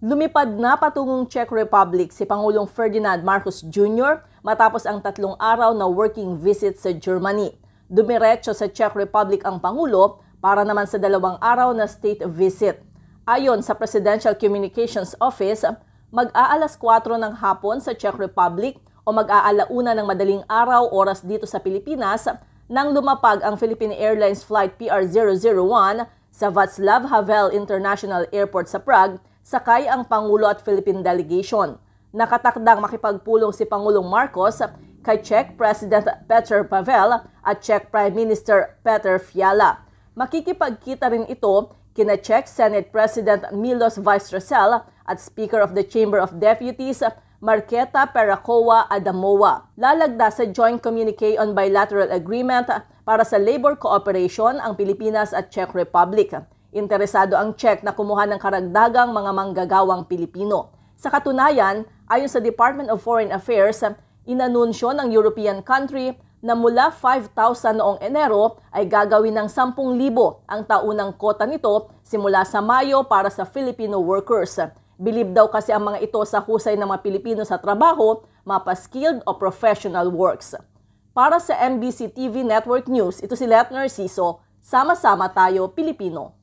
Lumipad na patungong Czech Republic si Pangulong Ferdinand Marcos Jr. matapos ang 3 araw na working visit sa Germany. Dumiretso sa Czech Republic ang Pangulo para naman sa 2 araw na state visit. Ayon sa Presidential Communications Office, mag-aalas 4 ng hapon sa Czech Republic o mag-aalauna ng madaling araw oras dito sa Pilipinas nang lumapag ang Philippine Airlines Flight PR001 sa Václav Havel International Airport sa Prague, sakay ang Pangulo at Philippine delegation. Nakatakdang makipagpulong si Pangulong Marcos kay Czech President Petr Pavel at Czech Prime Minister Petr Fiala. Makikipagkita rin ito kina Czech Senate President Milos Vystrcel at Speaker of the Chamber of Deputies Markéta Perakova-Adamová. Lalagda sa Joint Communique on Bilateral Agreement para sa Labor Cooperation ang Pilipinas at Czech Republic. Interesado ang Czech na kumuha ng karagdagang mga manggagawang Pilipino. Sa katunayan, ayon sa Department of Foreign Affairs, inanunsyo ng European country na mula 5,000 noong Enero ay gagawin ng 10,000 ang taunang kota nito simula sa Mayo para sa Filipino workers. Bilib daw kasi ang mga ito sa husay ng mga Pilipino sa trabaho, mapa-skilled o professional works. Para sa MBC TV Network News, ito si Let Narciso. Sama-sama tayo, Pilipino.